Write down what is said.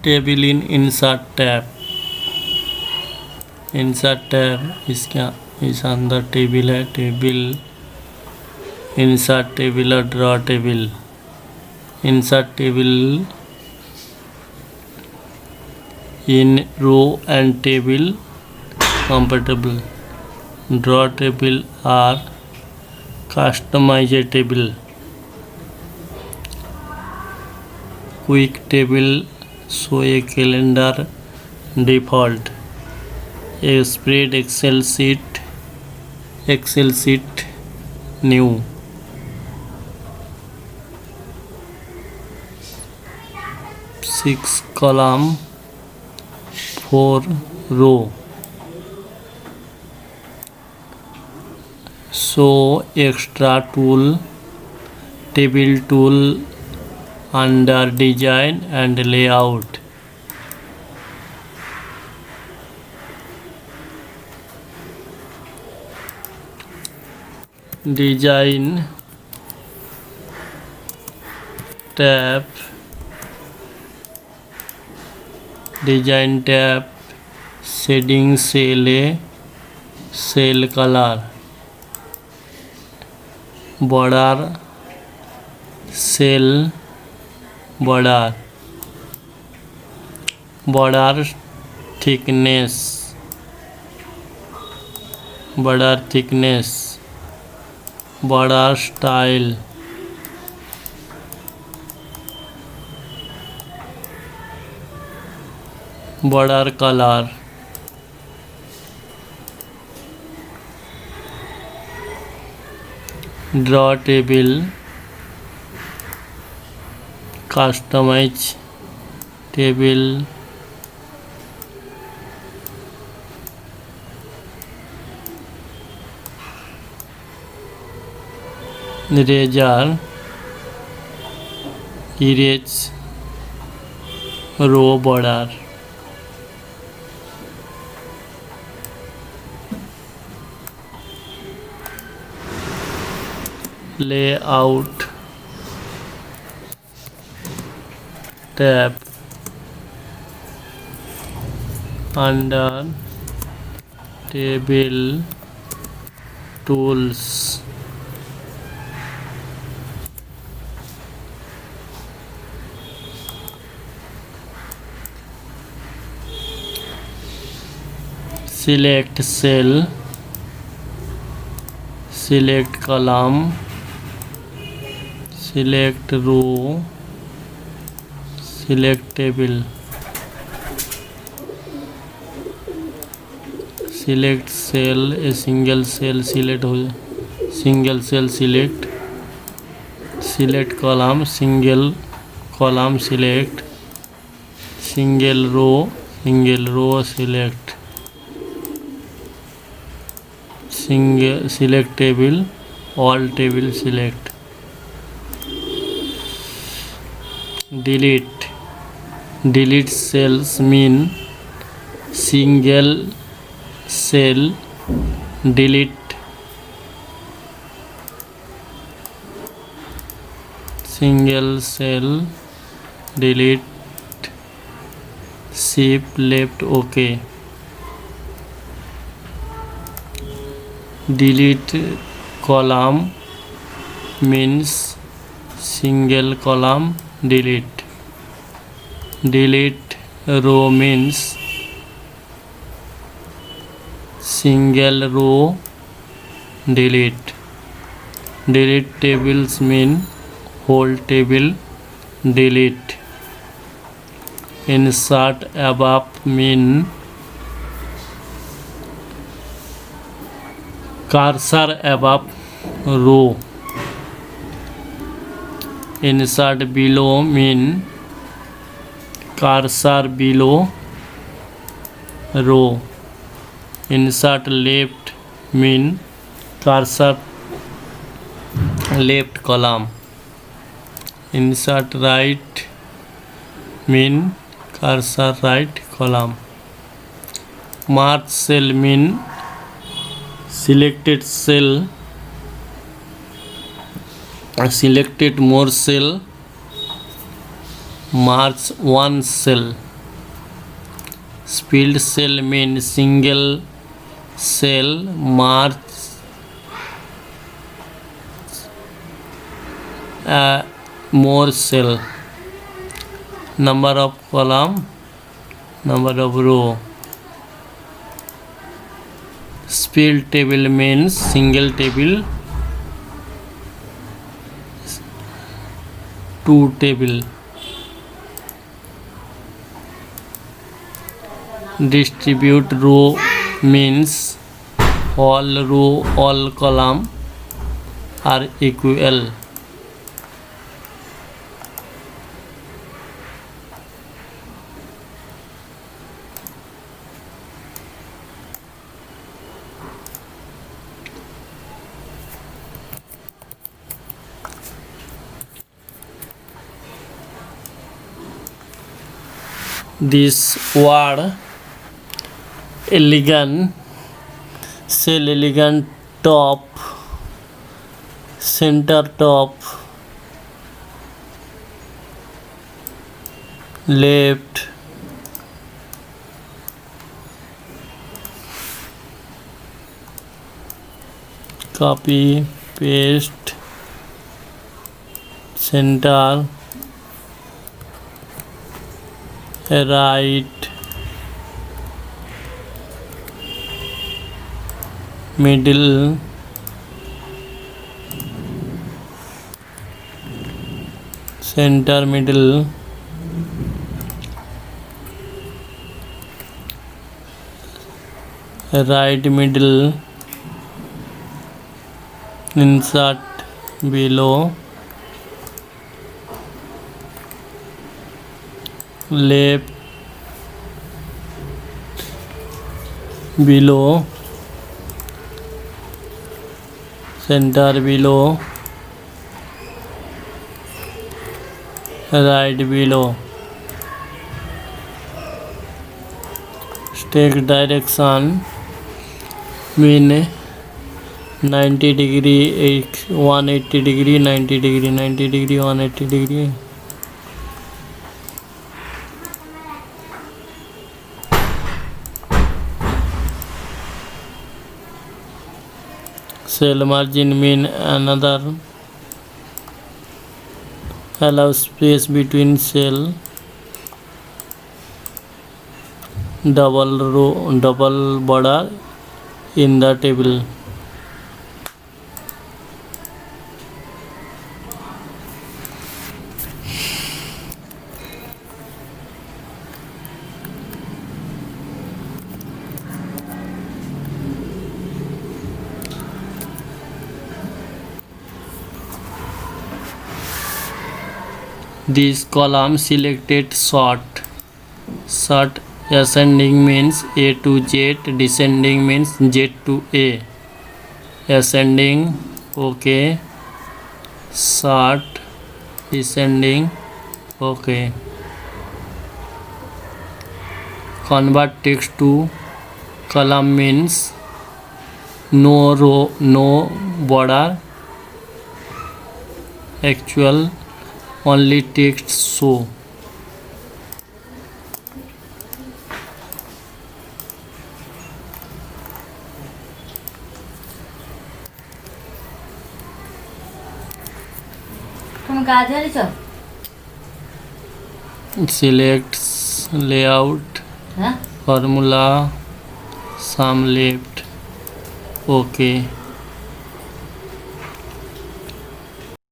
table in insert tab. insert tab इसका इस अंदर टेबल है, टेबल insert टेबल और draw table. insert table in row and table compatible. draw table are customizable. quick table show a calendar default. a spread excel sheet new. 6 column 4 row. show extra tool table tool under design and layout. design tab shading cell a cell color. border cell border. border thickness. border style. border color. draw table customize table eraser erase row border. layout tab under table tools. select cell, select column, select row, select table. select cell, a single cell select हो single cell select. select column, single column select. single row select. select table, all table select. delete cells mean single cell delete. single cell delete. shift left ok. delete column means single column delete. delete row means single row delete. delete tables mean whole table delete. insert above mean cursor above row. insert below mean cursor below row. insert left mean cursor left column. insert right mean cursor right column. merge cell mean selected cell, selected more cell, merge one cell. Split cell means single cell merge more cell. Number of column, number of row. Split table means single table, two table. Distribute row means all row, all column are equal. This word elegant, cell elegant, top, center top, left, copy, paste, center, right, middle, center, middle, right, middle, insert below, left, below, center below, right below. Stack direction mean 90 degree, 180 degree, 90 degree, 90 degree, 180 degree. Cell margin mean another allow space between cell, double row, double border in the table. This column selected sort. Sort ascending means A to Z, descending means Z to A. Ascending, okay. Sort, descending, okay. Convert text to column means no row, no border. Actual only text show. Select layout, formula, sum left, okay.